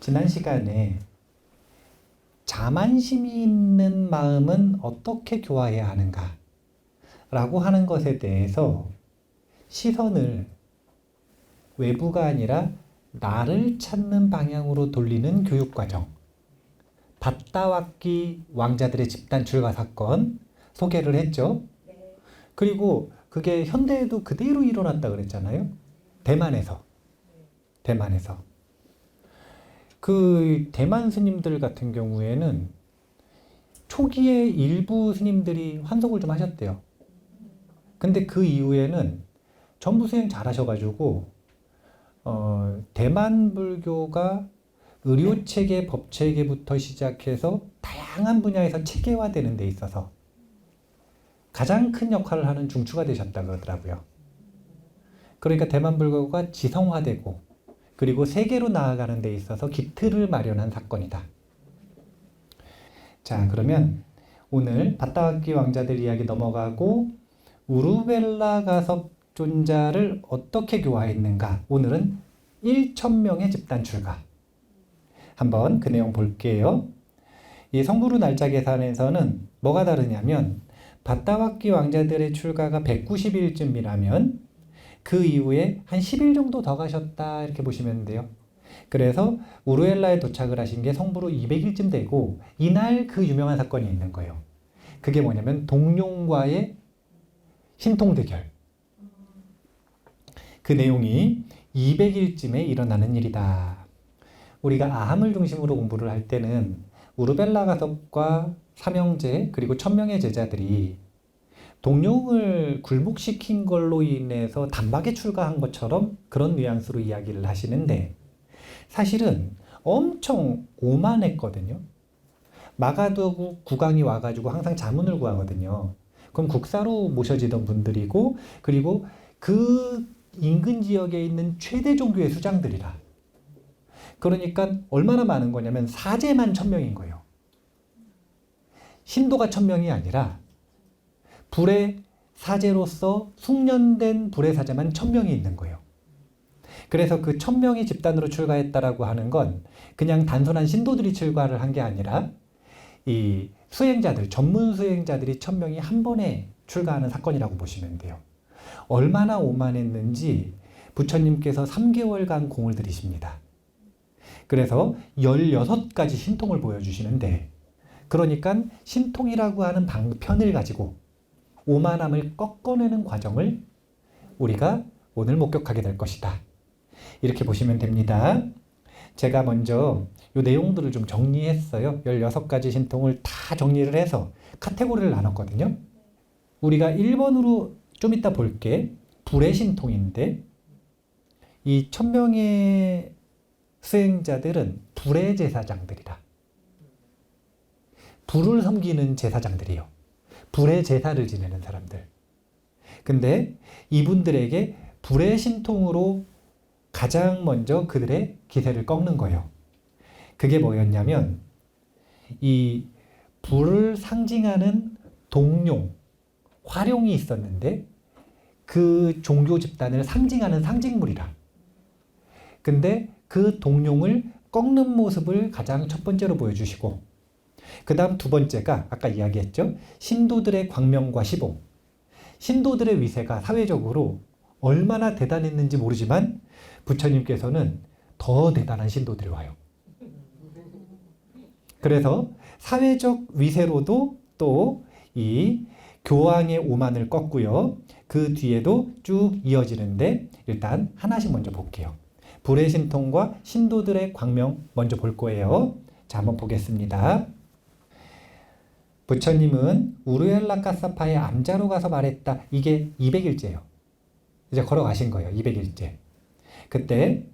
지난 시간에 자만심이 있는 마음은 어떻게 교화해야 하는가 라고 하는 것에 대해서 시선을 외부가 아니라 나를 찾는 방향으로 돌리는 교육과정, 밭다왁기 왕자들의 집단 출가 사건 소개를 했죠. 그리고 그게 현대에도 그대로 일어났다 그랬잖아요. 대만에서. 그 대만 스님들 같은 경우에는 초기에 일부 스님들이 환속을 좀 하셨대요. 근데 그 이후에는 전부 수행 잘 하셔가지고 대만 불교가 의료체계, 법체계부터 시작해서 다양한 분야에서 체계화되는 데 있어서 가장 큰 역할을 하는 중추가 되셨다 그러더라고요. 그러니까 대만 불교가 지성화되고 그리고 세계로 나아가는 데 있어서 기틀을 마련한 사건이다. 자, 그러면 오늘 밭다왁기 왕자들 이야기 넘어가고 우르벨라 가섭 존자를 어떻게 교화했는가? 오늘은 1,000명의 집단 출가. 한번 그 내용 볼게요. 이 성부르 날짜 계산에서는 뭐가 다르냐면 밭다왁기 왕자들의 출가가 190일쯤이라면 그 이후에 한 10일 정도 더 가셨다 이렇게 보시면 돼요. 그래서 우르엘라에 도착을 하신 게 성부르 200일쯤 되고 이날 그 유명한 사건이 있는 거예요. 그게 뭐냐면 동룡과의 신통 대결. 그 내용이 200일쯤에 일어나는 일이다. 우리가 아함을 중심으로 공부를 할 때는 우르벨라 가섭과 삼형제 그리고 1000명의 제자들이 동룡을 굴복시킨 걸로 인해서 단박에 출가한 것처럼 그런 뉘앙스로 이야기를 하시는데 사실은 엄청 오만했거든요. 마가도 국왕이 와가지고 항상 자문을 구하거든요. 그럼 국사로 모셔지던 분들이고 그리고 그 인근 지역에 있는 최대 종교의 수장들이라. 그러니까 얼마나 많은 거냐면 사제만 1000명인 거예요. 신도가 1000명이 아니라 불의 사제로서 숙련된 불의 사제만 1000명이 있는 거예요. 그래서 그 1000명이 집단으로 출가했다라고 하는 건 그냥 단순한 신도들이 출가를 한 게 아니라 이 수행자들, 전문 수행자들이 1000명이 한 번에 출가하는 사건이라고 보시면 돼요. 얼마나 오만했는지 부처님께서 3개월간 공을 들이십니다. 그래서 16가지 신통을 보여주시는데 그러니까 신통이라고 하는 방편을 가지고 오만함을 꺾어내는 과정을 우리가 오늘 목격하게 될 것이다. 이렇게 보시면 됩니다. 제가 먼저 이 내용들을 좀 정리했어요. 16가지 신통을 다 정리를 해서 카테고리를 나눴거든요. 우리가 1번으로 좀 이따 볼게. 불의 신통인데 이 1000명의 수행자들은 불의 제사장들이라. 불을 섬기는 제사장들이요. 불의 제사를 지내는 사람들. 근데 이분들에게 불의 신통으로 가장 먼저 그들의 기세를 꺾는 거예요. 그게 뭐였냐면 이 불을 상징하는 동룡, 화룡이 있었는데 그 종교 집단을 상징하는 상징물이라. 근데 그 동룡을 꺾는 모습을 가장 첫 번째로 보여주시고 그 다음 두 번째가 아까 이야기했죠. 신도들의 광명과 시봉. 신도들의 위세가 사회적으로 얼마나 대단했는지 모르지만 부처님께서는 더 대단한 신도들이 와요. 그래서 사회적 위세로도 또 이 교황의 오만을 꺾고요. 그 뒤에도 쭉 이어지는데 일단 하나씩 먼저 볼게요. 불의 신통과 신도들의 광명 먼저 볼 거예요. 자, 한번 보겠습니다. 부처님은 우르엘라 카사파의 암자로 가서 말했다. 이게 200일째예요. 이제 걸어가신 거예요. 200일째. 그때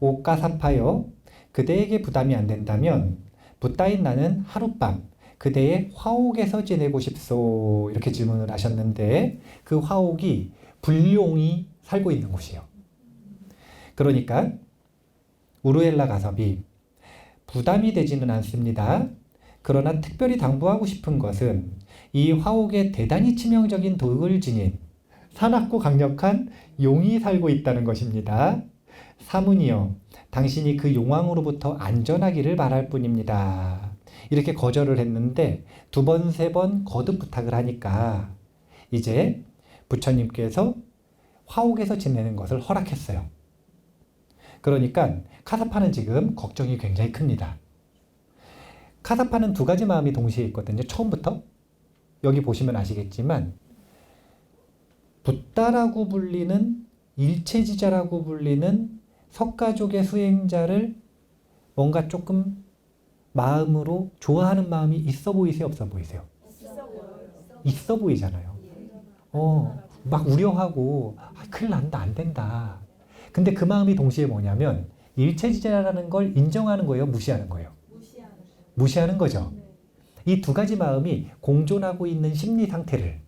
오 카사파여, 그대에게 부담이 안 된다면 붓다인 나는 하룻밤 그대의 화옥에서 지내고 싶소. 이렇게 질문을 하셨는데 그 화옥이 불룡이 살고 있는 곳이에요. 그러니까 우르엘라 가섭이 부담이 되지는 않습니다. 그러나 특별히 당부하고 싶은 것은 이 화옥에 대단히 치명적인 독을 지닌 사납고 강력한 용이 살고 있다는 것입니다. 사문이여 당신이 그 용왕으로부터 안전하기를 바랄 뿐입니다. 이렇게 거절을 했는데 두 번, 세 번 거듭 부탁을 하니까 이제 부처님께서 화옥에서 지내는 것을 허락했어요. 그러니까 카사파는 지금 걱정이 굉장히 큽니다. 카사파는 두 가지 마음이 동시에 있거든요. 처음부터 여기 보시면 아시겠지만 붓다라고 불리는 일체지자라고 불리는 석가족의 수행자를 뭔가 조금 마음으로 좋아하는 마음이 있어 보이세요? 없어 보이세요? 있어 보이잖아요. 막 우려하고 큰일 난다, 안 된다. 근데 그 마음이 동시에 뭐냐면 일체지자라는 걸 인정하는 거예요? 무시하는 거예요? 무시하는 거죠. 이 두 가지 마음이 공존하고 있는 심리 상태를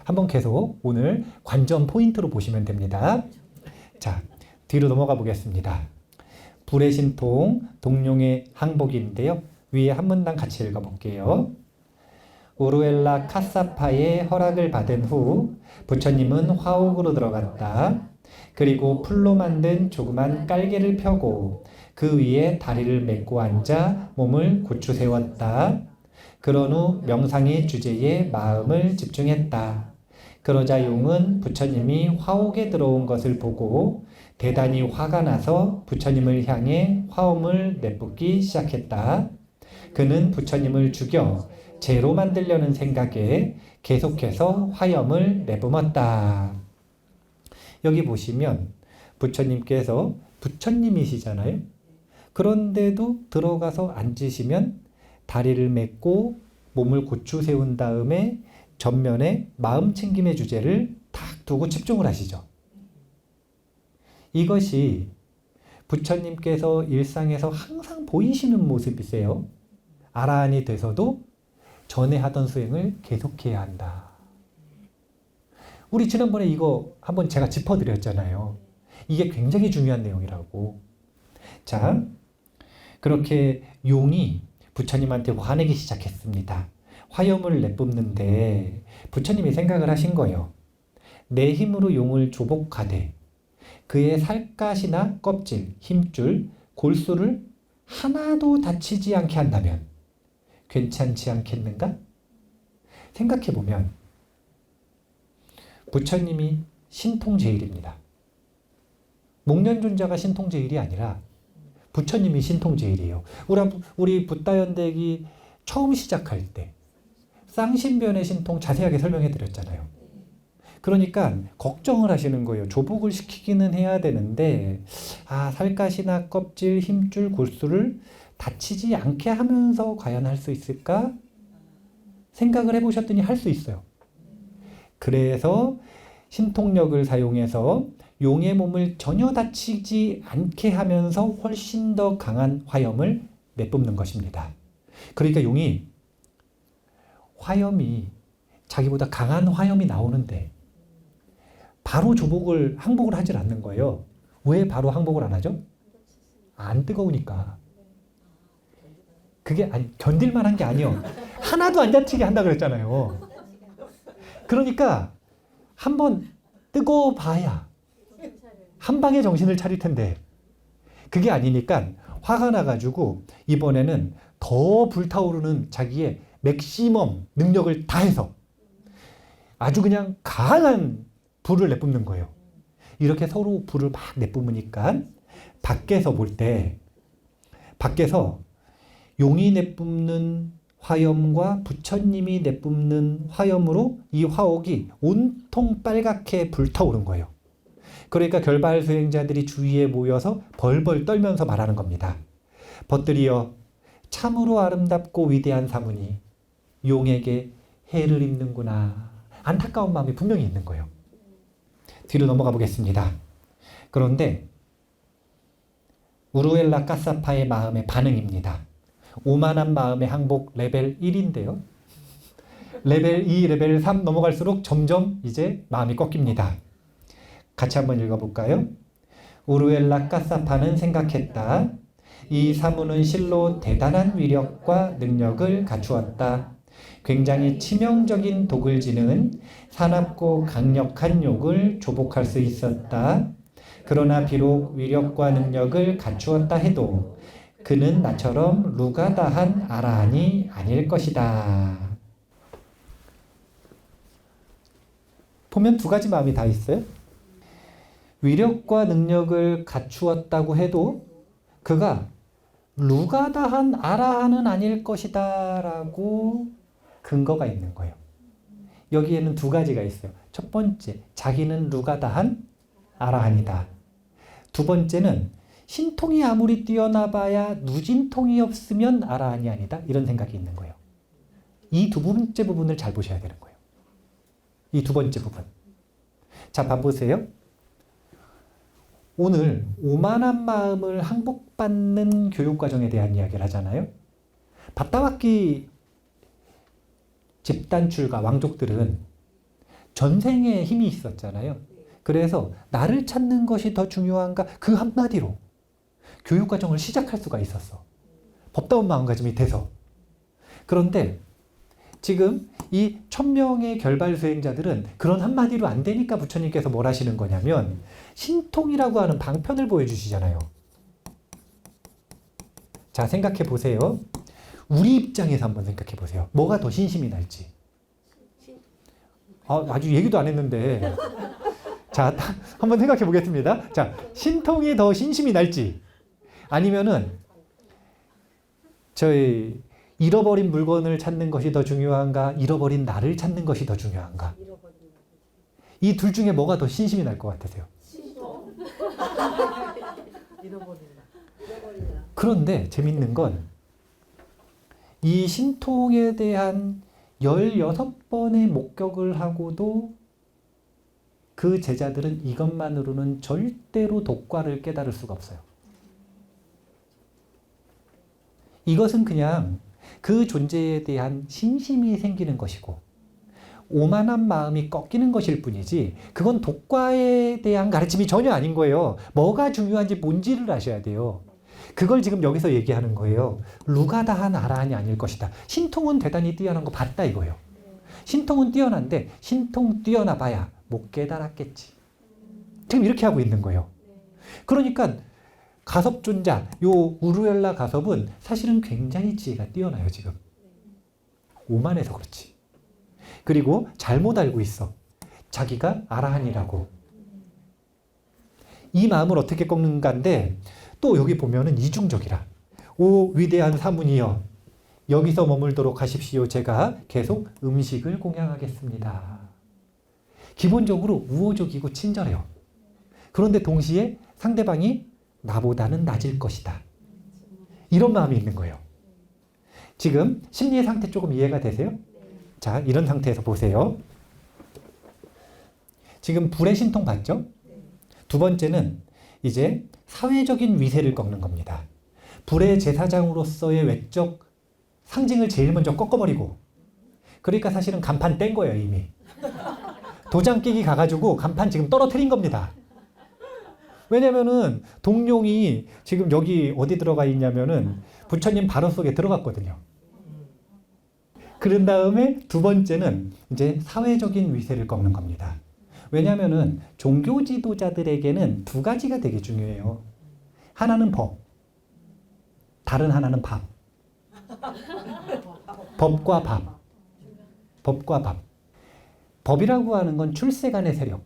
한번 계속 오늘 관전 포인트로 보시면 됩니다. 자, 뒤로 넘어가 보겠습니다. 불의 신통, 동룡의 항복인데요. 위에 한 문단 같이 읽어볼게요. 우루엘라 카사파의 허락을 받은 후 부처님은 화옥으로 들어갔다. 그리고 풀로 만든 조그만 깔개를 펴고 그 위에 다리를 메고 앉아 몸을 고추 세웠다. 그런 후 명상의 주제에 마음을 집중했다. 그러자 용은 부처님이 화옥에 들어온 것을 보고 대단히 화가 나서 부처님을 향해 화엄을 내뿜기 시작했다. 그는 부처님을 죽여 재로 만들려는 생각에 계속해서 화엄을 내뿜었다. 여기 보시면 부처님께서 부처님이시잖아요. 그런데도 들어가서 앉으시면 다리를 맺고 몸을 고추 세운 다음에 전면에 마음 챙김의 주제를 탁 두고 집중을 하시죠. 이것이 부처님께서 일상에서 항상 보이시는 모습이세요. 아라한이 돼서도 전에 하던 수행을 계속해야 한다. 우리 지난번에 이거 한번 제가 짚어드렸잖아요. 이게 굉장히 중요한 내용이라고. 자, 그렇게 용이 부처님한테 화내기 시작했습니다. 화염을 내뿜는데 부처님이 생각을 하신 거예요. 내 힘으로 용을 조복하되 그의 살갗이나 껍질, 힘줄, 골수를 하나도 다치지 않게 한다면 괜찮지 않겠는가? 생각해보면 부처님이 신통제일입니다. 목련존자가 신통제일이 아니라 부처님이 신통제일이에요. 우리 붓다연대기 처음 시작할 때 쌍신변의 신통 자세하게 설명해 드렸잖아요. 그러니까 걱정을 하시는 거예요. 조복을 시키기는 해야 되는데 살갗이나 껍질, 힘줄, 골수를 다치지 않게 하면서 과연 할 수 있을까? 생각을 해보셨더니 할 수 있어요. 그래서 신통력을 사용해서 용의 몸을 전혀 다치지 않게 하면서 훨씬 더 강한 화염을 내뿜는 것입니다. 그러니까 용이 화염이 자기보다 강한 화염이 나오는데 바로 항복을 하질 않는 거예요. 왜 바로 항복을 안 하죠? 안 뜨거우니까. 그게 견딜만 한 게 아니에요. 하나도 안 다치게 한다 그랬잖아요. 그러니까 한번 뜨거워봐야 한 방에 정신을 차릴 텐데 그게 아니니까 화가 나가지고 이번에는 더 불타오르는 자기의 맥시멈 능력을 다해서 아주 그냥 강한 불을 내뿜는 거예요. 이렇게 서로 불을 막 내뿜으니까 밖에서 볼 때 밖에서 용이 내뿜는 화염과 부처님이 내뿜는 화염으로 이 화옥이 온통 빨갛게 불타오른 거예요. 그러니까 결발 수행자들이 주위에 모여서 벌벌 떨면서 말하는 겁니다. 벗들이여 참으로 아름답고 위대한 사문이 용에게 해를 입는구나. 안타까운 마음이 분명히 있는 거예요. 뒤로 넘어가 보겠습니다. 그런데 우루엘라 카사파의 마음의 반응입니다. 오만한 마음의 항복 레벨 1인데요. 레벨 2, 레벨 3 넘어갈수록 점점 이제 마음이 꺾입니다. 같이 한번 읽어볼까요? 우루엘라 카사파는 생각했다. 이 사문은 실로 대단한 위력과 능력을 갖추었다. 굉장히 치명적인 독을 지는 사납고 강력한 욕을 조복할 수 있었다. 그러나 비록 위력과 능력을 갖추었다 해도 그는 나처럼 루가다한 아라한이 아닐 것이다. 보면 두 가지 마음이 다 있어요. 위력과 능력을 갖추었다고 해도 그가 루가다한 아라한은 아닐 것이다 라고 근거가 있는 거예요. 여기에는 두 가지가 있어요. 첫 번째, 자기는 루가다한 아라한이다. 두 번째는 신통이 아무리 뛰어나봐야 누진통이 없으면 아라한이 아니다. 이런 생각이 있는 거예요. 이 두 번째 부분을 잘 보셔야 되는 거예요. 이 두 번째 부분. 자, 봐보세요. 오늘 오만한 마음을 항복받는 교육과정에 대한 이야기를 하잖아요. 밥다박기 집단 출가 왕족들은 전생에 힘이 있었잖아요. 그래서 나를 찾는 것이 더 중요한가? 그 한마디로 교육과정을 시작할 수가 있었어. 법다운 마음가짐이 돼서. 그런데 지금 이 1000명의 결발 수행자들은 그런 한마디로 안 되니까 부처님께서 뭘 하시는 거냐면 신통이라고 하는 방편을 보여주시잖아요. 자, 생각해 보세요. 우리 입장에서 한번 생각해 보세요. 뭐가 더 신심이 날지. 아주 얘기도 안 했는데. 자, 한번 생각해 보겠습니다. 자, 신통이 더 신심이 날지 아니면은 저희 잃어버린 물건을 찾는 것이 더 중요한가? 잃어버린 나를 찾는 것이 더 중요한가? 이 둘 중에 뭐가 더 신심이 날 것 같으세요? 그런데 재밌는 건 이 신통에 대한 16번의 목격을 하고도 그 제자들은 이것만으로는 절대로 독과를 깨달을 수가 없어요. 이것은 그냥 그 존재에 대한 신심이 생기는 것이고 오만한 마음이 꺾이는 것일 뿐이지 그건 독과에 대한 가르침이 전혀 아닌 거예요. 뭐가 중요한지 뭔지를 아셔야 돼요. 그걸 지금 여기서 얘기하는 거예요. 루가다한 아라한이 아닐 것이다. 신통은 대단히 뛰어난 거 봤다 이거예요. 신통은 뛰어난데 신통 뛰어나 봐야 못 깨달았겠지. 지금 이렇게 하고 있는 거예요. 그러니까 가섭존자, 요 우루엘라 가섭은 사실은 굉장히 지혜가 뛰어나요, 지금. 오만해서 그렇지. 그리고 잘못 알고 있어. 자기가 아라한이라고. 이 마음을 어떻게 꺾는가인데 또 여기 보면은 이중적이라. 오 위대한 사문이여 여기서 머물도록 하십시오. 제가 계속 음식을 공양하겠습니다. 기본적으로 우호적이고 친절해요. 그런데 동시에 상대방이 나보다는 낮을 것이다. 이런 마음이 있는 거예요. 지금 심리의 상태 조금 이해가 되세요? 자, 이런 상태에서 보세요. 지금 불의 신통 봤죠? 두 번째는 이제 사회적인 위세를 꺾는 겁니다. 불의 제사장으로서의 외적 상징을 제일 먼저 꺾어버리고 그러니까 사실은 간판 뗀 거예요, 이미. 도장 깨기 가가지고 간판 지금 떨어뜨린 겁니다. 왜냐면은 동룡이 지금 여기 어디 들어가 있냐면은 부처님 바로 속에 들어갔거든요. 그런 다음에 두 번째는 이제 사회적인 위세를 꺾는 겁니다. 왜냐면은 종교 지도자들에게는 두 가지가 되게 중요해요. 하나는 법, 다른 하나는 밥. 법과 밥. 법과 밥. 법이라고 하는 건 출세간의 세력.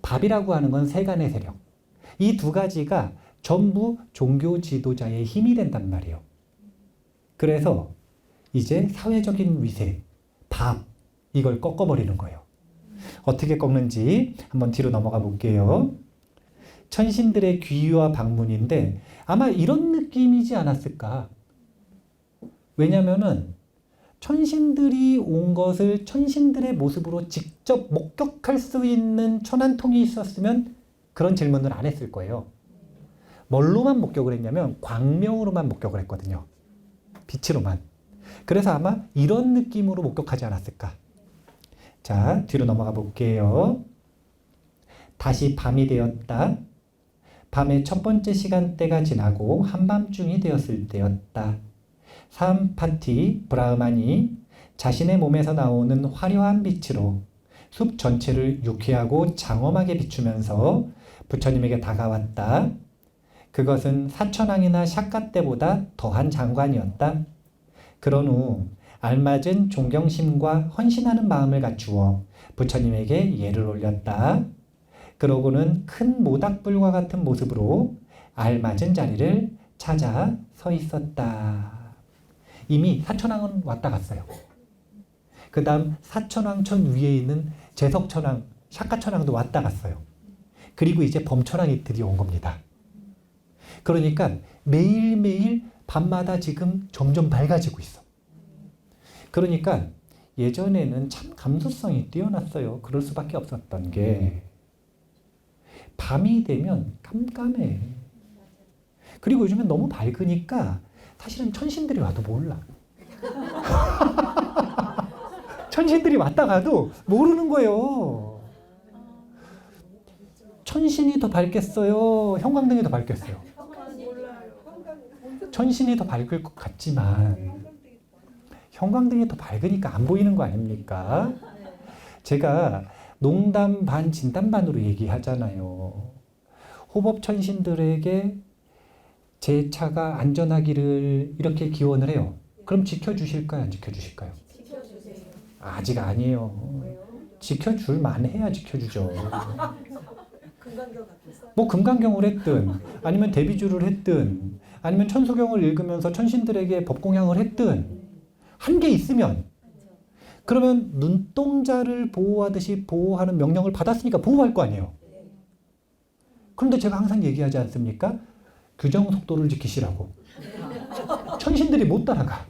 밥이라고 하는 건 세간의 세력. 이 두 가지가 전부 종교 지도자의 힘이 된단 말이에요. 그래서 이제 사회적인 위세, 밥, 이걸 꺾어버리는 거예요. 어떻게 꺾는지 한번 뒤로 넘어가 볼게요. 천신들의 귀와 방문인데 아마 이런 느낌이지 않았을까. 왜냐면은 천신들이 온 것을 천신들의 모습으로 직접 목격할 수 있는 천안통이 있었으면 그런 질문을 안 했을 거예요. 뭘로만 목격을 했냐면 광명으로만 목격을 했거든요. 빛으로만. 그래서 아마 이런 느낌으로 목격하지 않았을까. 자, 뒤로 넘어가 볼게요. 다시 밤이 되었다. 밤의 첫 번째 시간대가 지나고 한밤중이 되었을 때였다. 사암파티 브라흐만이 자신의 몸에서 나오는 화려한 빛으로 숲 전체를 유쾌하고 장엄하게 비추면서 부처님에게 다가왔다. 그것은 사천왕이나 샤카 때보다 더한 장관이었다. 그런 후 알맞은 존경심과 헌신하는 마음을 갖추어 부처님에게 예를 올렸다. 그러고는 큰 모닥불과 같은 모습으로 알맞은 자리를 찾아 서 있었다. 이미 사천왕은 왔다 갔어요. 그 다음 사천왕천 위에 있는 제석천왕, 샤카천왕도 왔다 갔어요. 그리고 이제 범천왕이 드디어 온 겁니다. 그러니까 매일매일 밤마다 지금 점점 밝아지고 있어. 그러니까 예전에는 참 감수성이 뛰어났어요. 그럴 수밖에 없었던 게 밤이 되면 깜깜해. 그리고 요즘엔 너무 밝으니까 사실은 천신들이 와도 몰라. 천신들이 왔다 가도 모르는 거예요. 천신이 더 밝겠어요? 형광등이 더 밝겠어요? 천신이 더 밝을 것 같지만 형광등이 더 밝으니까 안 보이는 거 아닙니까? 제가 농담 반 진담 반으로 얘기하잖아요. 호법천신들에게 제 차가 안전하기를 이렇게 기원을 해요. 그럼 지켜주실까요? 안 지켜주실까요? 지켜주세요. 아직 아니에요. 지켜줄 만해야 지켜주죠. 금강경 앞에서 뭐 금강경을 했든 아니면 대비주를 했든 아니면 천수경을 읽으면서 천신들에게 법공양을 했든 한 게 있으면 그러면 눈동자를 보호하듯이 보호하는 명령을 받았으니까 보호할 거 아니에요. 그런데 제가 항상 얘기하지 않습니까? 규정 속도를 지키시라고. 천신들이 못 따라가.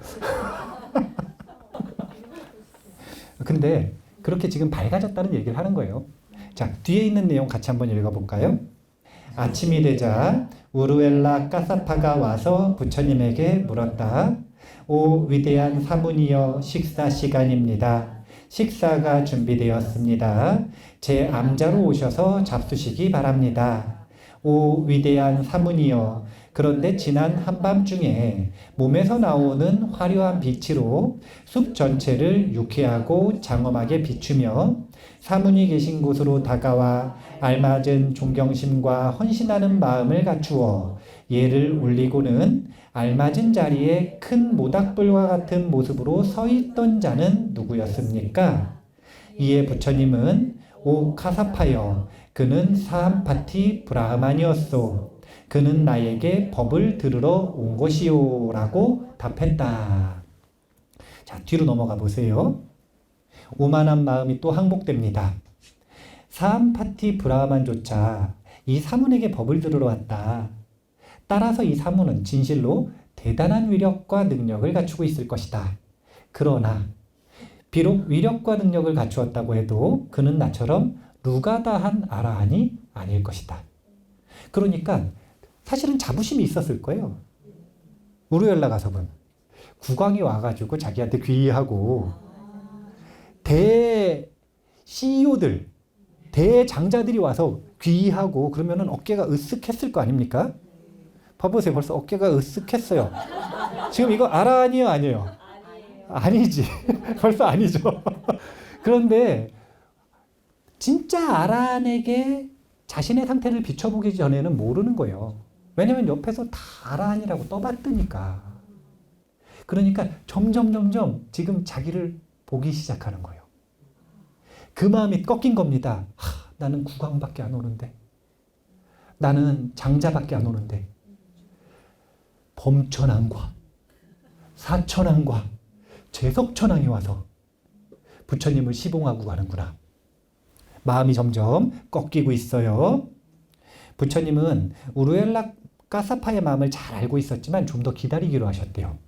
근데 그렇게 지금 밝아졌다는 얘기를 하는 거예요. 자, 뒤에 있는 내용 같이 한번 읽어볼까요? 아침이 되자 우루엘라 까사파가 와서 부처님에게 물었다. 오 위대한 사문이여, 식사 시간입니다. 식사가 준비되었습니다. 제 암자로 오셔서 잡수시기 바랍니다. 오 위대한 사문이여, 그런데 지난 한밤중에 몸에서 나오는 화려한 빛으로 숲 전체를 유쾌하고 장엄하게 비추며 사문이 계신 곳으로 다가와 알맞은 존경심과 헌신하는 마음을 갖추어 예를 올리고는 알맞은 자리에 큰 모닥불과 같은 모습으로 서 있던 자는 누구였습니까? 이에 부처님은 오 카사파여, 그는 사함파티 브라흐만이었소. 그는 나에게 법을 들으러 온 것이요 라고 답했다. 자, 뒤로 넘어가 보세요. 오만한 마음이 또 항복됩니다. 사함파티 브라흐만조차 이 사문에게 법을 들으러 왔다. 따라서 이 사문은 진실로 대단한 위력과 능력을 갖추고 있을 것이다. 그러나 비록 위력과 능력을 갖추었다고 해도 그는 나처럼 루가다한 아라한이 아닐 것이다. 그러니까 사실은 자부심이 있었을 거예요. 우루엘라 가섭은 국왕이 와가지고 자기한테 귀의하고 대 CEO들, 대장자들이 와서 귀의하고 그러면은 어깨가 으쓱했을 거 아닙니까? 봐보세요. 벌써 어깨가 으쓱했어요. 지금 이거 아라한이에요, 아니에요? 아니지. 벌써 아니죠. 그런데 진짜 아라한에게 자신의 상태를 비춰보기 전에는 모르는 거예요. 왜냐면 옆에서 다 아라한이라고 떠봤으니까. 그러니까 점점 지금 자기를 보기 시작하는 거예요. 그 마음이 꺾인 겁니다. 나는 국왕밖에 안 오는데. 나는 장자밖에 안 오는데. 범천왕과 사천왕과 제석천왕이 와서 부처님을 시봉하고 가는구나. 마음이 점점 꺾이고 있어요. 부처님은 우루엘라 까사파의 마음을 잘 알고 있었지만 좀 더 기다리기로 하셨대요.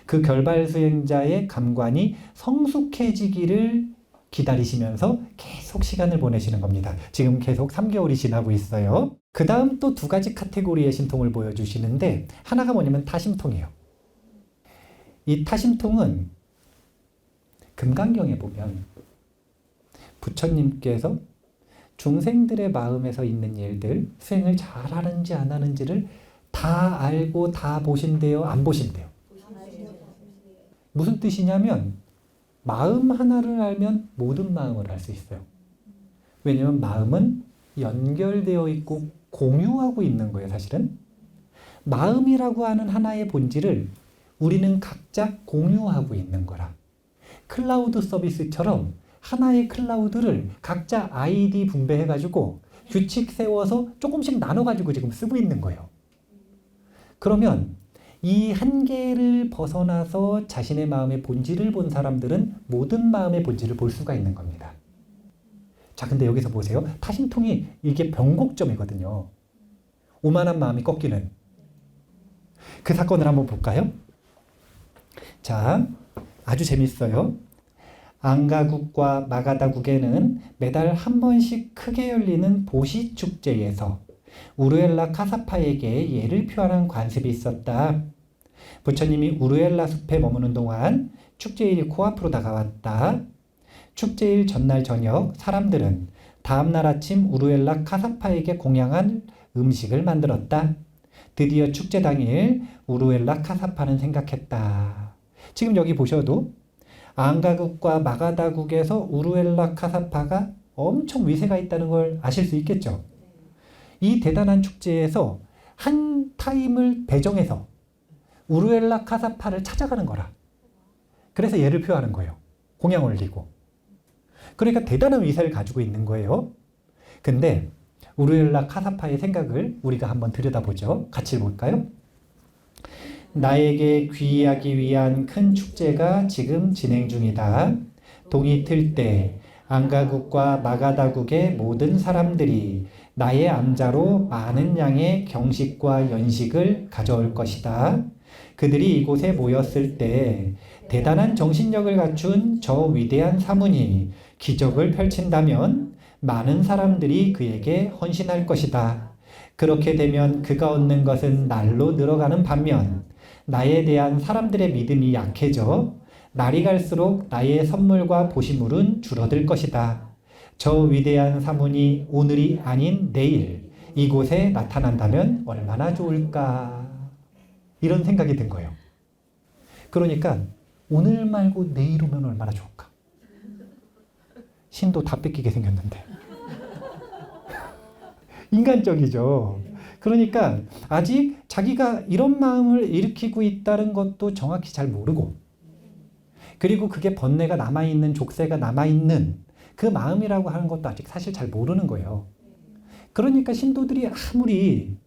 그 결발 수행자의 감관이 성숙해지기를 기다리시면서 계속 시간을 보내시는 겁니다. 지금 계속 3개월이 지나고 있어요. 그 다음 또 두 가지 카테고리의 신통을 보여주시는데 하나가 뭐냐면 타심통이에요. 이 타심통은 금강경에 보면 부처님께서 중생들의 마음에서 있는 일들, 수행을 잘하는지 안 하는지를 다 알고 다 보신대요? 안 보신대요? 무슨 뜻이냐면 마음 하나를 알면 모든 마음을 알 수 있어요. 왜냐면 마음은 연결되어 있고 공유하고 있는 거예요, 사실은. 마음이라고 하는 하나의 본질을 우리는 각자 공유하고 있는 거라. 클라우드 서비스처럼 하나의 클라우드를 각자 아이디 분배해가지고 규칙 세워서 조금씩 나눠가지고 지금 쓰고 있는 거예요. 그러면 이 한계를 벗어나서 자신의 마음의 본질을 본 사람들은 모든 마음의 본질을 볼 수가 있는 겁니다. 자, 근데 여기서 보세요. 타심통이 이게 변곡점이거든요. 오만한 마음이 꺾이는. 그 사건을 한번 볼까요? 자, 아주 재밌어요. 앙가국과 마가다국에는 매달 한 번씩 크게 열리는 보시 축제에서 우르엘라 카사파에게 예를 표하는 관습이 있었다. 부처님이 우르엘라 숲에 머무는 동안 축제일이 코앞으로 다가왔다. 축제일 전날 저녁 사람들은 다음날 아침 우르엘라 카사파에게 공양한 음식을 만들었다. 드디어 축제 당일 우르엘라 카사파는 생각했다. 지금 여기 보셔도 앙가국과 마가다국에서 우르엘라 카사파가 엄청 위세가 있다는 걸 아실 수 있겠죠. 이 대단한 축제에서 한 타임을 배정해서 우르엘라 카사파를 찾아가는 거라. 그래서 예를 표하는 거예요. 공양 올리고. 그러니까 대단한 위세를 가지고 있는 거예요. 근데 우르엘라 카사파의 생각을 우리가 한번 들여다보죠. 같이 볼까요? 나에게 귀의하기 위한 큰 축제가 지금 진행 중이다. 동이 틀 때 앙가국과 마가다국의 모든 사람들이 나의 암자로 많은 양의 경식과 연식을 가져올 것이다. 그들이 이곳에 모였을 때 대단한 정신력을 갖춘 저 위대한 사문이 기적을 펼친다면 많은 사람들이 그에게 헌신할 것이다. 그렇게 되면 그가 얻는 것은 날로 늘어가는 반면 나에 대한 사람들의 믿음이 약해져 날이 갈수록 나의 선물과 보시물은 줄어들 것이다. 저 위대한 사문이 오늘이 아닌 내일 이곳에 나타난다면 얼마나 좋을까. 이런 생각이 든 거예요. 그러니까 오늘 말고 내일 오면 얼마나 좋을까. 신도 다 뺏기게 생겼는데. 인간적이죠. 그러니까 아직 자기가 이런 마음을 일으키고 있다는 것도 정확히 잘 모르고, 그리고 그게 번뇌가 남아있는, 족쇄가 남아있는 그 마음이라고 하는 것도 아직 사실 잘 모르는 거예요. 그러니까 신도들이 아무리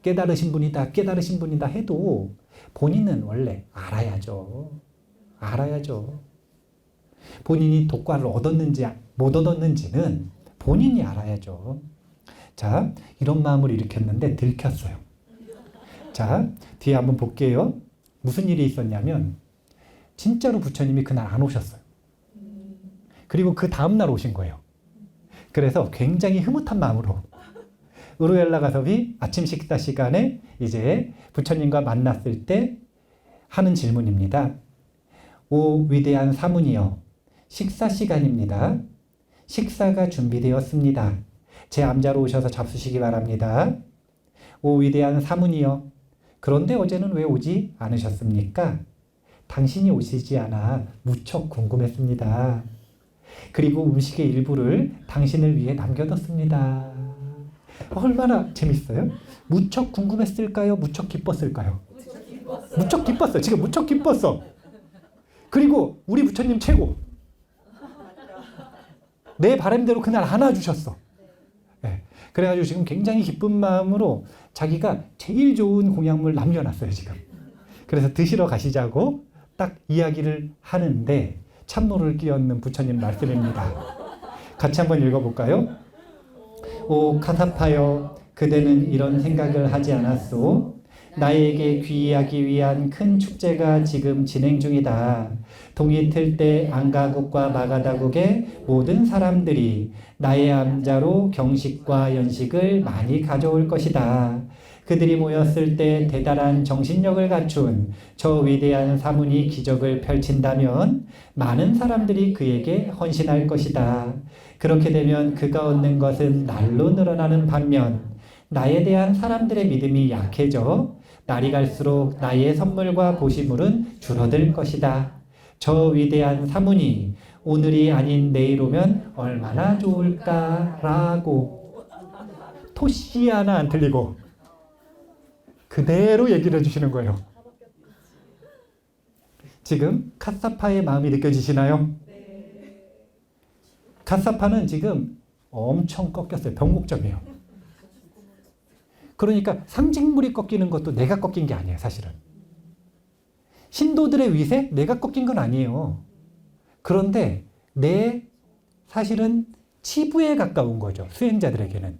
깨달으신 분이다, 깨달으신 분이다 해도 본인은 원래 알아야죠. 알아야죠. 본인이 독과를 얻었는지 못 얻었는지는 본인이 알아야죠. 자, 이런 마음을 일으켰는데 들켰어요. 자, 뒤에 한번 볼게요. 무슨 일이 있었냐면 진짜로 부처님이 그날 안 오셨어요. 그리고 그 다음날 오신 거예요. 그래서 굉장히 흐뭇한 마음으로 우르엘라 가섭이 아침 식사 시간에 이제 부처님과 만났을 때 하는 질문입니다. 오 위대한 사문이여, 식사 시간입니다. 식사가 준비되었습니다. 제 암자로 오셔서 잡수시기 바랍니다. 오 위대한 사문이여, 그런데 어제는 왜 오지 않으셨습니까? 당신이 오시지 않아 무척 궁금했습니다. 그리고 음식의 일부를 당신을 위해 남겨뒀습니다. 얼마나 재밌어요? 무척 궁금했을까요? 무척 기뻤을까요? 무척 기뻤어요. 지금 무척 기뻤어. 그리고 우리 부처님 최고. 내 바람대로 그날 안아주셨어. 네. 그래가지고 지금 굉장히 기쁜 마음으로 자기가 제일 좋은 공양물 남겨놨어요, 지금. 그래서 드시러 가시자고 딱 이야기를 하는데 찬물을 끼얹는 부처님 말씀입니다. 같이 한번 읽어볼까요? 오 카사파여, 그대는 이런 생각을 하지 않았소? 나에게 귀의하기 위한 큰 축제가 지금 진행 중이다. 동이 틀 때 앙가국과 마가다국의 모든 사람들이 나의 암자로 경식과 연식을 많이 가져올 것이다. 그들이 모였을 때 대단한 정신력을 갖춘 저 위대한 사문이 기적을 펼친다면 많은 사람들이 그에게 헌신할 것이다. 그렇게 되면 그가 얻는 것은 날로 늘어나는 반면 나에 대한 사람들의 믿음이 약해져 날이 갈수록 나의 선물과 보시물은 줄어들 것이다. 저 위대한 사문이 오늘이 아닌 내일 오면 얼마나 좋을까라고 토시 하나 안 틀리고 그대로 얘기를 해주시는 거예요. 지금 카사파의 마음이 느껴지시나요? 카사파는 지금 엄청 꺾였어요. 변곡점이에요. 그러니까 상징물이 꺾이는 것도 내가 꺾인 게 아니에요. 사실은. 신도들의 위세? 내가 꺾인 건 아니에요. 그런데 내 사실은 치부에 가까운 거죠. 수행자들에게는.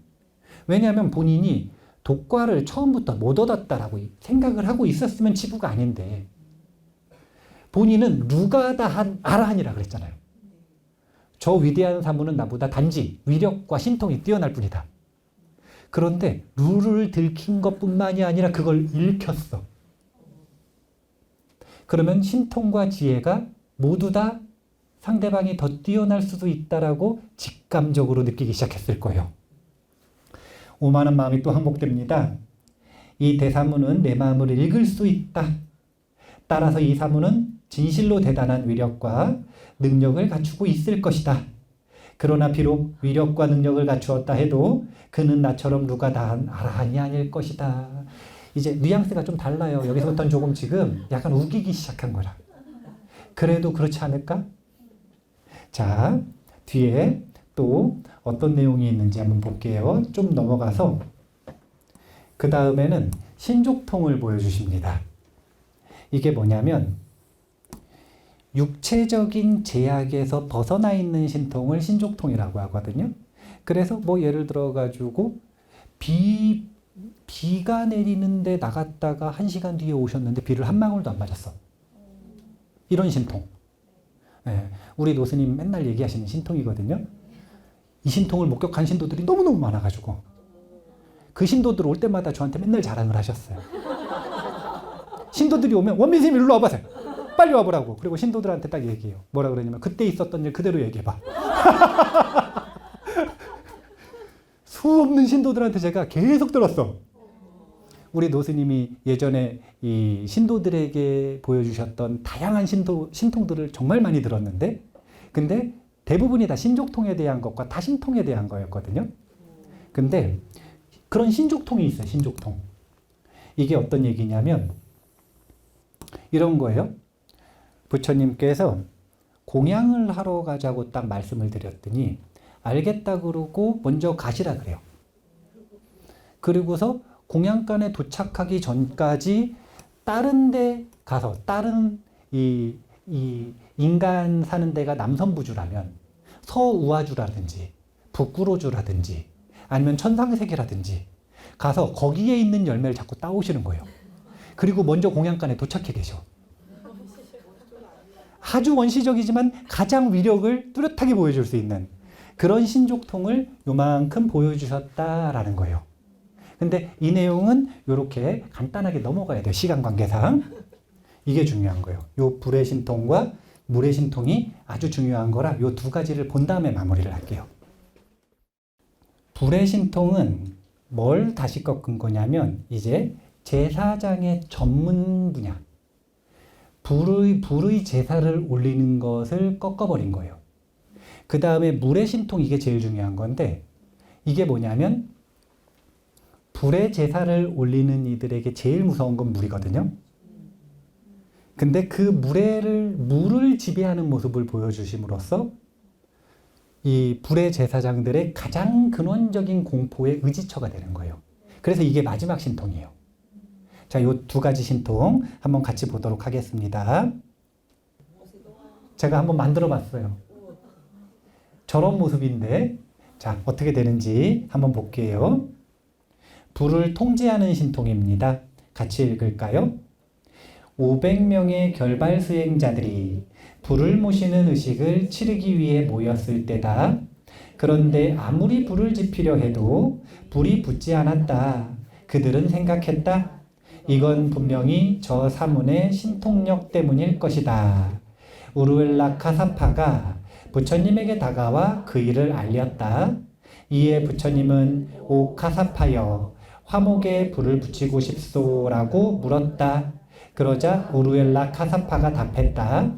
왜냐하면 본인이 독과를 처음부터 못 얻었다라고 생각을 하고 있었으면 치부가 아닌데 본인은 루가다한 아라한이라 그랬잖아요. 저 위대한 사무는 나보다 단지 위력과 신통이 뛰어날 뿐이다. 그런데 룰을 들킨 것뿐만이 아니라 그걸 읽혔어. 그러면 신통과 지혜가 모두 다 상대방이 더 뛰어날 수도 있다라고 직감적으로 느끼기 시작했을 거예요. 오만한 마음이 또 항복됩니다. 이 대사무는 내 마음을 읽을 수 있다. 따라서 이 사무는 진실로 대단한 위력과 능력을 갖추고 있을 것이다. 그러나 비록 위력과 능력을 갖추었다 해도 그는 나처럼 루가다한 아라한이 아닐 것이다. 이제 뉘앙스가 좀 달라요. 여기서부터는 조금 지금 약간 우기기 시작한 거라. 그래도 그렇지 않을까? 자, 뒤에 또 어떤 내용이 있는지 한번 볼게요. 좀 넘어가서 그 다음에는 신족통을 보여주십니다. 이게 뭐냐면 육체적인 제약에서 벗어나 있는 신통을 신족통이라고 하거든요. 그래서 뭐 예를 들어 가지고 비가 내리는데 나갔다가 1시간 뒤에 오셨는데 비를 한 방울도 안 맞았어. 이런 신통. 네, 우리 노스님 맨날 얘기하시는 신통이거든요. 이 신통을 목격한 신도들이 너무너무 많아가지고 그 신도들 올 때마다 저한테 맨날 자랑을 하셨어요. 신도들이 오면 원민스님 일로 와보세요. 빨리 와보라고. 그리고 신도들한테 딱 얘기해요. 뭐라 그러냐면 그때 있었던 일 그대로 얘기해봐. 수 없는 신도들한테 제가 계속 들었어. 우리 노스님이 예전에 이 신도들에게 보여주셨던 다양한 신통들을 정말 많이 들었는데 근데 대부분이 다 신족통에 대한 것과 다신통에 대한 거였거든요. 근데 그런 신족통이 있어요. 신족통. 이게 어떤 얘기냐면 이런 거예요. 부처님께서 공양을 하러 가자고 딱 말씀을 드렸더니 알겠다 그러고 먼저 가시라 그래요. 그리고서 공양간에 도착하기 전까지 다른 데 가서 다른 이 인간 사는 데가 남선부주라면 서우아주라든지 북구로주라든지 아니면 천상세계라든지 가서 거기에 있는 열매를 자꾸 따오시는 거예요. 그리고 먼저 공양간에 도착해 계셔. 아주 원시적이지만 가장 위력을 뚜렷하게 보여줄 수 있는 그런 신족통을 요만큼 보여주셨다라는 거예요. 근데 이 내용은 이렇게 간단하게 넘어가야 돼요. 시간 관계상. 이게 중요한 거예요. 요 불의 신통과 물의 신통이 아주 중요한 거라 요 두 가지를 본 다음에 마무리를 할게요. 불의 신통은 뭘 다시 꺾은 거냐면 이제 제사장의 전문 분야. 불의 제사를 올리는 것을 꺾어버린 거예요. 그 다음에 물의 신통 이게 제일 중요한 건데 이게 뭐냐면 불의 제사를 올리는 이들에게 제일 무서운 건 물이거든요. 근데 그 물을 지배하는 모습을 보여주심으로써 이 불의 제사장들의 가장 근원적인 공포의 의지처가 되는 거예요. 그래서 이게 마지막 신통이에요. 자, 요 두 가지 신통 한번 같이 보도록 하겠습니다. 제가 한번 만들어 봤어요. 저런 모습인데, 자, 어떻게 되는지 한번 볼게요. 불을 통제하는 신통입니다. 같이 읽을까요? 500명의 결발 수행자들이 불을 모시는 의식을 치르기 위해 모였을 때다. 그런데 아무리 불을 지피려 해도 불이 붙지 않았다. 그들은 생각했다. 이건 분명히 저 사문의 신통력 때문일 것이다. 우루엘라 카사파가 부처님에게 다가와 그 일을 알렸다. 이에 부처님은 오 카사파여 화목에 불을 붙이고 싶소라고 물었다. 그러자 우루엘라 카사파가 답했다.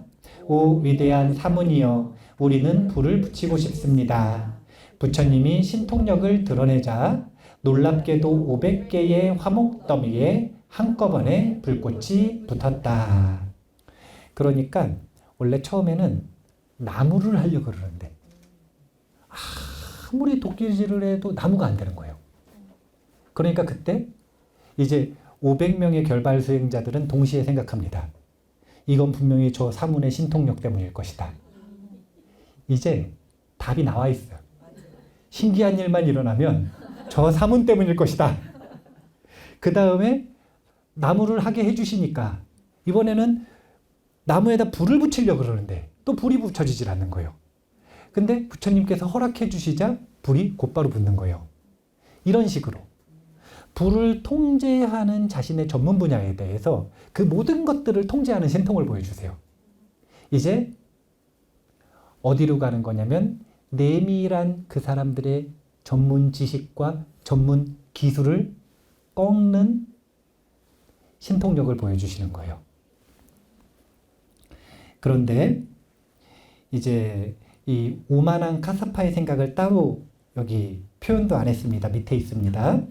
오 위대한 사문이여 우리는 불을 붙이고 싶습니다. 부처님이 신통력을 드러내자 놀랍게도 500개의 화목 더미에 한꺼번에 불꽃이 붙었다. 그러니까 원래 처음에는 나무를 하려고 그러는데 아무리 도끼질을 해도 나무가 안 되는 거예요. 그러니까 그때 이제 500명의 결발 수행자들은 동시에 생각합니다. 이건 분명히 저 사문의 신통력 때문일 것이다. 이제 답이 나와 있어요. 신기한 일만 일어나면 저 사문 때문일 것이다. 그 다음에 나무를 하게 해주시니까 이번에는 나무에다 불을 붙이려고 그러는데 또 불이 붙여지질 않는 거예요. 근데 부처님께서 허락해 주시자 불이 곧바로 붙는 거예요. 이런 식으로 불을 통제하는 자신의 전문 분야에 대해서 그 모든 것들을 통제하는 신통을 보여주세요. 이제 어디로 가는 거냐면 내밀한 그 사람들의 전문 지식과 전문 기술을 꺾는 신통력을 보여주시는 거예요. 그런데 이제 이 오만한 카사파의 생각을 따로 여기 표현도 안 했습니다. 밑에 있습니다.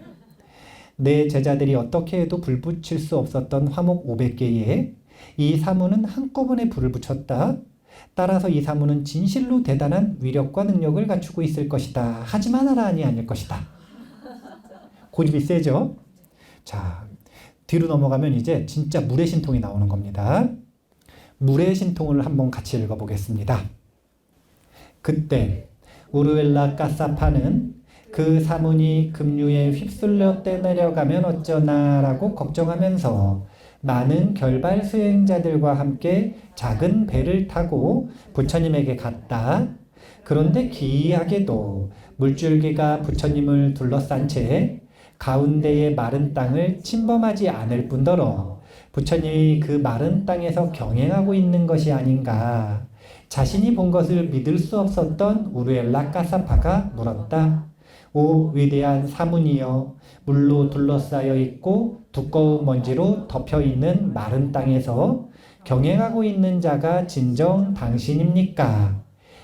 내 제자들이 어떻게 해도 불 붙일 수 없었던 화목 500개에 이 사무는 한꺼번에 불을 붙였다. 따라서 이 사무는 진실로 대단한 위력과 능력을 갖추고 있을 것이다. 하지만 하나니 아닐 것이다. 고집이 세죠? 자, 뒤로 넘어가면 이제 진짜 물의 신통이 나오는 겁니다. 물의 신통을 한번 같이 읽어보겠습니다. 그때 우르웰라 까사파는 그 사문이 급류에 휩쓸려 떼내려가면 어쩌나라고 걱정하면서 많은 결발 수행자들과 함께 작은 배를 타고 부처님에게 갔다. 그런데 기이하게도 물줄기가 부처님을 둘러싼 채 가운데의 마른 땅을 침범하지 않을 뿐더러 부처님이 그 마른 땅에서 경행하고 있는 것이 아닌가. 자신이 본 것을 믿을 수 없었던 우르엘라 까사파가 물었다. 오 위대한 사문이여, 물로 둘러싸여 있고 두꺼운 먼지로 덮여 있는 마른 땅에서 경행하고 있는 자가 진정 당신입니까?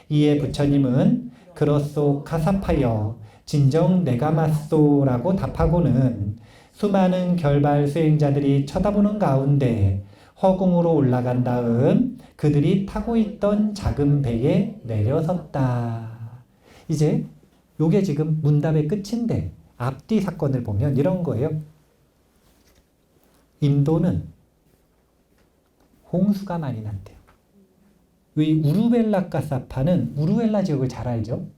이에 부처님은 그렇소 카사파여, 진정 내가 맞소라고 답하고는 수많은 결발 수행자들이 쳐다보는 가운데 허공으로 올라간 다음 그들이 타고 있던 작은 배에 내려섰다. 이제 요게 지금 문답의 끝인데 앞뒤 사건을 보면 이런 거예요. 인도는 홍수가 많이 났대요. 이 우르웰라 까사파는 우르웰라 지역을 잘 알죠?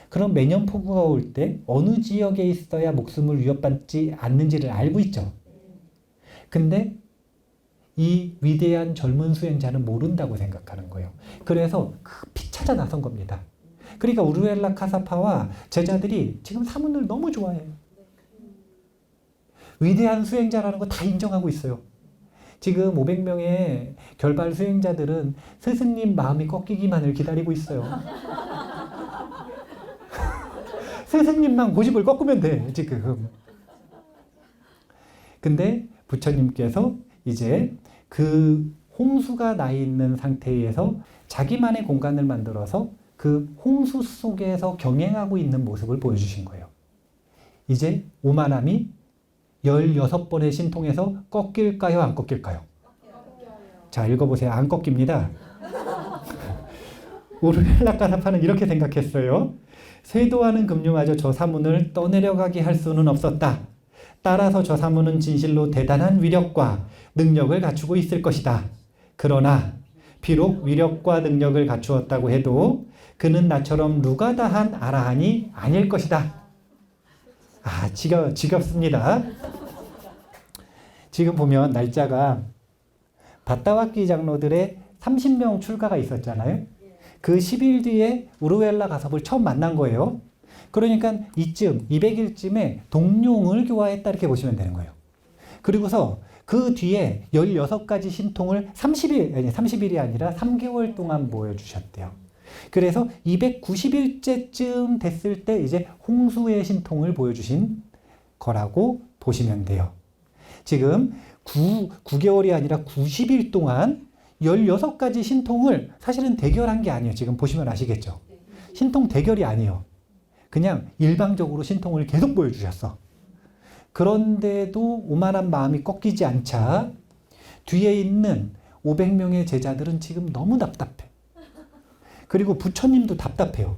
그럼 매년 폭우가 올 때 어느 지역에 있어야 목숨을 위협받지 않는지를 알고 있죠. 근데 이 위대한 젊은 수행자는 모른다고 생각하는 거예요. 그래서 급히 찾아 나선 겁니다. 그러니까 우르웰라 카사파와 제자들이 지금 사문을 너무 좋아해요. 위대한 수행자라는 거 다 인정하고 있어요. 지금 500명의 결발 수행자들은 스승님 마음이 꺾이기만을 기다리고 있어요. 스승님만 고집을 꺾으면 돼, 지금. 근데 부처님께서 이제 그 홍수가 나 있는 상태에서 자기만의 공간을 만들어서 그 홍수 속에서 경행하고 있는 모습을 보여주신 거예요. 이제 오만함이 16번의 신통에서 꺾일까요? 안 꺾일까요? 자, 읽어보세요. 안 꺾입니다. 우르웰라 까사파는 이렇게 생각했어요. 쇄도하는 급류마저 저 사문을 떠내려가게 할 수는 없었다. 따라서 저 사문은 진실로 대단한 위력과 능력을 갖추고 있을 것이다. 그러나 비록 위력과 능력을 갖추었다고 해도 그는 나처럼 루가다한 아라한이 아닐 것이다. 아, 지겹습니다. 지금 보면 날짜가 바타와키 장로들의 30명 출가가 있었잖아요. 그 10일 뒤에 우르웰라 가섭을 처음 만난 거예요. 그러니까 이쯤 200일쯤에 동룡을 교화했다 이렇게 보시면 되는 거예요. 그리고서 그 뒤에 16가지 신통을 30일이 아니라 3개월 동안 보여주셨대요. 그래서 290일째쯤 됐을 때 이제 홍수의 신통을 보여주신 거라고 보시면 돼요. 지금 9개월이 아니라 90일 동안 16가지 신통을 사실은 대결한 게 아니에요. 지금 보시면 아시겠죠? 신통 대결이 아니에요. 그냥 일방적으로 신통을 계속 보여주셨어. 그런데도 오만한 마음이 꺾이지 않자 뒤에 있는 500명의 제자들은 지금 너무 답답해. 그리고 부처님도 답답해요.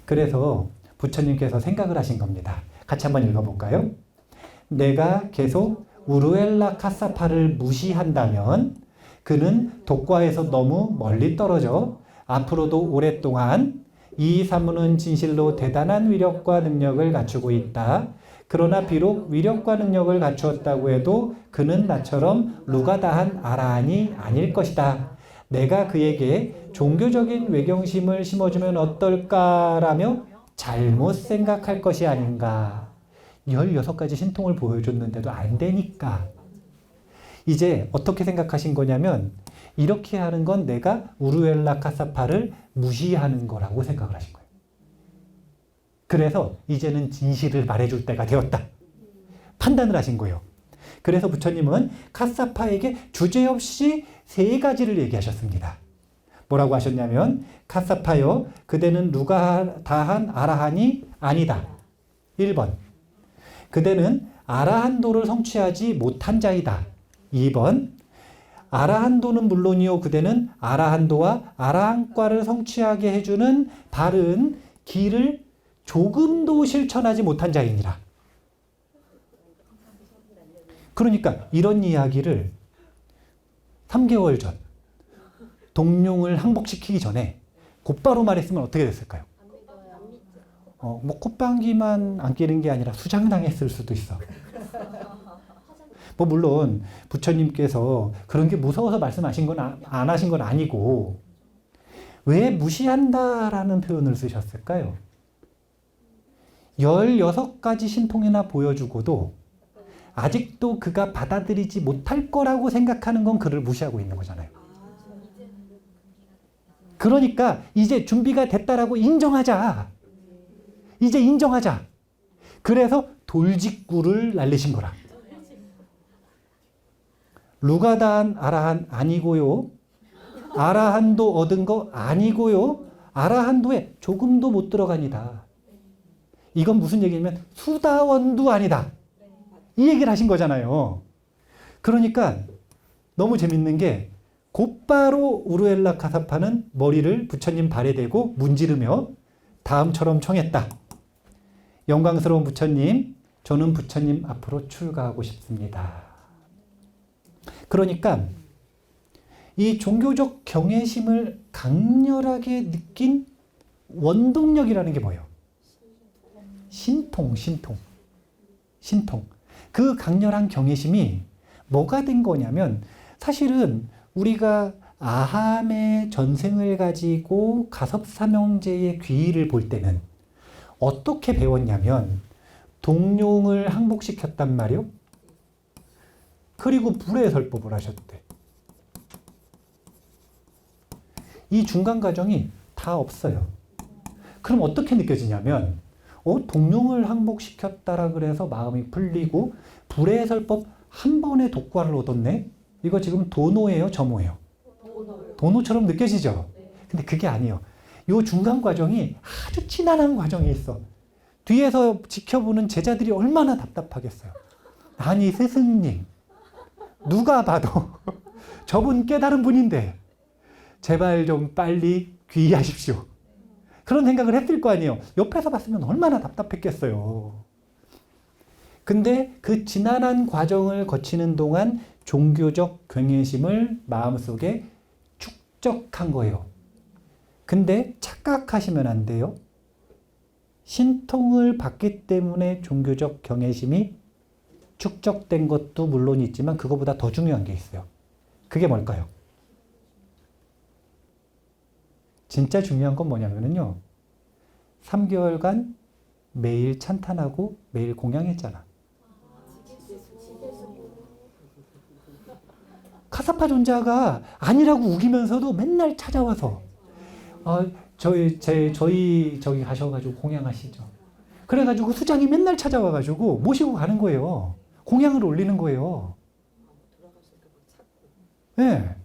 그래서 부처님께서 생각을 하신 겁니다. 같이 한번 읽어볼까요? 내가 계속 우루엘라 카사파를 무시한다면 그는 독과에서 너무 멀리 떨어져 앞으로도 오랫동안 이 사무는 진실로 대단한 위력과 능력을 갖추고 있다. 그러나 비록 위력과 능력을 갖추었다고 해도 그는 나처럼 루가다한 아라한이 아닐 것이다. 내가 그에게 종교적인 외경심을 심어주면 어떨까라며 잘못 생각할 것이 아닌가. 16가지 신통을 보여줬는데도 안 되니까. 이제 어떻게 생각하신 거냐면 이렇게 하는 건 내가 우루엘라 카사파를 무시하는 거라고 생각을 하신 거예요. 그래서 이제는 진실을 말해줄 때가 되었다. 판단을 하신 거예요. 그래서 부처님은 카사파에게 주제없이 3가지를 얘기하셨습니다. 뭐라고 하셨냐면 카사파여 그대는 루가다한 아라한이 아니다. 1번 그대는 아라한도를 성취하지 못한 자이다. 2번 아라한도는 물론이요 그대는 아라한도와 아라한과를 성취하게 해주는 바른 길을 조금도 실천하지 못한 자이니라. 그러니까 이런 이야기를 3개월 전 동룡을 항복시키기 전에 곧바로 말했으면 어떻게 됐을까요? 뭐 콧방귀만 안 끼는 게 아니라 수장당했을 수도 있어. 뭐 물론 부처님께서 그런 게 무서워서 말씀하신 건 안 하신 건 아니고 왜 무시한다라는 표현을 쓰셨을까요? 16가지 신통이나 보여주고도 아직도 그가 받아들이지 못할 거라고 생각하는 건 그를 무시하고 있는 거잖아요. 그러니까 이제 준비가 됐다라고 인정하자. 이제 인정하자. 그래서 돌직구를 날리신 거라. 루가다한 아라한 아니고요. 아라한도 얻은 거 아니고요. 아라한도에 조금도 못 들어가니다. 이건 무슨 얘기냐면 수다원도 아니다. 이 얘기를 하신 거잖아요. 그러니까 너무 재밌는 게 곧바로 우루엘라 카사파는 머리를 부처님 발에 대고 문지르며 다음처럼 청했다. 영광스러운 부처님, 저는 부처님 앞으로 출가하고 싶습니다. 그러니까 이 종교적 경외심을 강렬하게 느낀 원동력이라는 게 뭐예요? 신통. 그 강렬한 경외심이 뭐가 된 거냐면 사실은 우리가 아함의 전생을 가지고 가섭삼형제의 귀의를 볼 때는 어떻게 배웠냐면 동룡을 항복시켰단 말이요. 그리고 불의 설법을 하셨대. 이 중간 과정이 다 없어요. 그럼 어떻게 느껴지냐면 동룡을 항복시켰다라 그래서 마음이 풀리고 불의 설법 한 번에 독과를 얻었네? 이거 지금 도노예요, 점호예요? 도노처럼 느껴지죠? 근데 그게 아니에요. 이 중간 과정이 아주 지난한 과정이 있어. 뒤에서 지켜보는 제자들이 얼마나 답답하겠어요. 아니 스승님, 누가 봐도 저분 깨달은 분인데 제발 좀 빨리 귀의하십시오. 그런 생각을 했을 거 아니에요. 옆에서 봤으면 얼마나 답답했겠어요. 근데 그 지난한 과정을 거치는 동안 종교적 경외심을 마음속에 축적한 거예요. 근데 착각하시면 안 돼요. 신통을 받기 때문에 종교적 경외심이 축적된 것도 물론 있지만 그거보다 더 중요한 게 있어요. 그게 뭘까요? 진짜 중요한 건 뭐냐면요. 3개월간 매일 찬탄하고 매일 공양했잖아. 카사파 존자가 아니라고 우기면서도 맨날 찾아와서 저희 저기 가셔가지고 공양하시죠. 그래가지고 수장이 맨날 찾아와가지고 모시고 가는 거예요. 공양을 올리는 거예요. 네.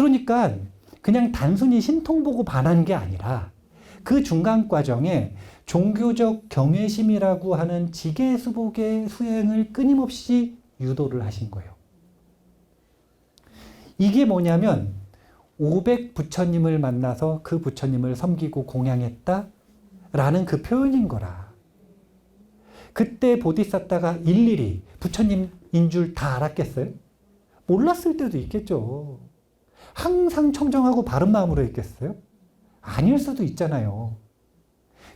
그러니까 그냥 단순히 신통 보고 반한 게 아니라 그 중간 과정에 종교적 경외심이라고 하는 지계수복의 수행을 끊임없이 유도를 하신 거예요. 이게 뭐냐면 500 부처님을 만나서 그 부처님을 섬기고 공양했다라는 그 표현인 거라. 그때 보디사tta가 일일이 부처님인 줄 다 알았겠어요? 몰랐을 때도 있겠죠. 항상 청정하고 바른 마음으로 했겠어요? 아닐 수도 있잖아요.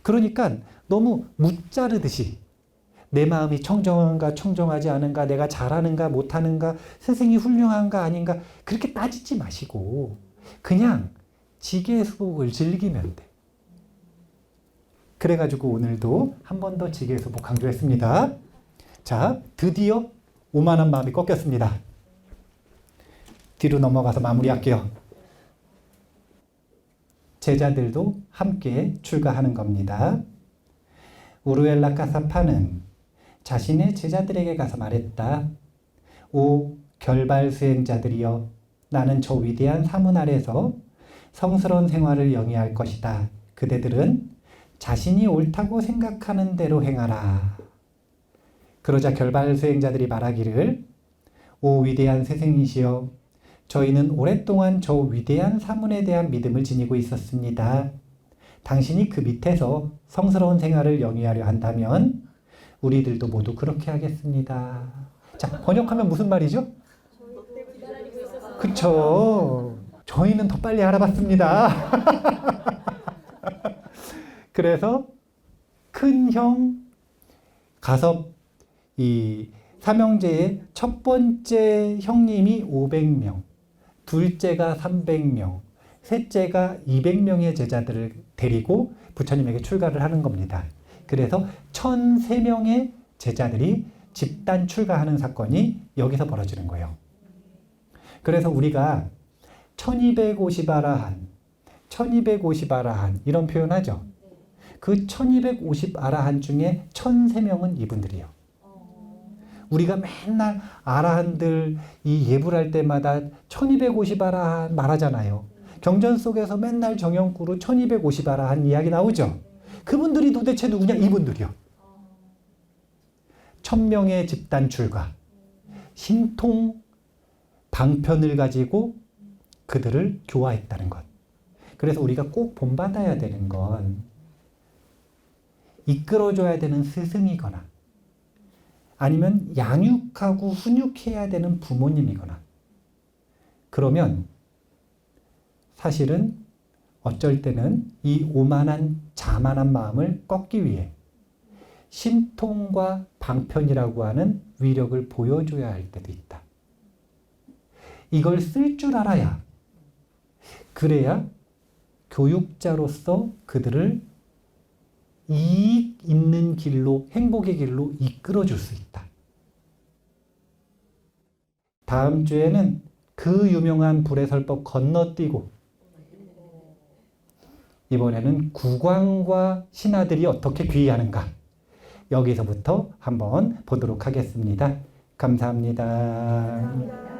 그러니까 너무 무자르듯이 내 마음이 청정한가 청정하지 않은가, 내가 잘하는가 못하는가, 스승이 훌륭한가 아닌가 그렇게 따지지 마시고 그냥 지계수복을 즐기면 돼. 그래가지고 오늘도 한 번 더 지계수복 강조했습니다. 자, 드디어 오만한 마음이 꺾였습니다. 뒤로 넘어가서 마무리할게요. 제자들도 함께 출가하는 겁니다. 우루엘라 카사파는 자신의 제자들에게 가서 말했다. 오 결발 수행자들이여, 나는 저 위대한 사문 아래서 성스러운 생활을 영위할 것이다. 그대들은 자신이 옳다고 생각하는 대로 행하라. 그러자 결발 수행자들이 말하기를, 오 위대한 스승이시여, 저희는 오랫동안 저 위대한 사문에 대한 믿음을 지니고 있었습니다. 당신이 그 밑에서 성스러운 생활을 영위하려 한다면 우리들도 모두 그렇게 하겠습니다. 자, 번역하면 무슨 말이죠? 그쵸. 저희는 더 빨리 알아봤습니다. 그래서 큰 형 가섭 이 삼형제의 첫 번째 형님이 500명, 둘째가 300명, 셋째가 200명의 제자들을 데리고 부처님에게 출가를 하는 겁니다. 그래서 1003명의 제자들이 집단 출가하는 사건이 여기서 벌어지는 거예요. 그래서 우리가 1250아라한, 1250아라한 이런 표현하죠. 그 1250아라한 중에 1003명은 이분들이에요. 우리가 맨날 아라한들 이 예불할 때마다 1250아라한 말하잖아요. 경전 속에서 맨날 정형구로 1250아라한 이야기 나오죠. 그분들이 도대체 누구냐? 이분들이요. 1000명의 집단 출가, 신통 방편을 가지고 그들을 교화했다는 것. 그래서 우리가 꼭 본받아야 되는 건 이끌어줘야 되는 스승이거나 아니면 양육하고 훈육해야 되는 부모님이거나 그러면 사실은 어쩔 때는 이 오만한 자만한 마음을 꺾기 위해 신통과 방편이라고 하는 위력을 보여줘야 할 때도 있다. 이걸 쓸 줄 알아야, 그래야 교육자로서 그들을 이익 있는 길로, 행복의 길로 이끌어줄 수 있다. 다음 주에는 그 유명한 불의 설법 건너뛰고 이번에는 국왕과 신하들이 어떻게 귀의하는가 여기서부터 한번 보도록 하겠습니다. 감사합니다. 감사합니다.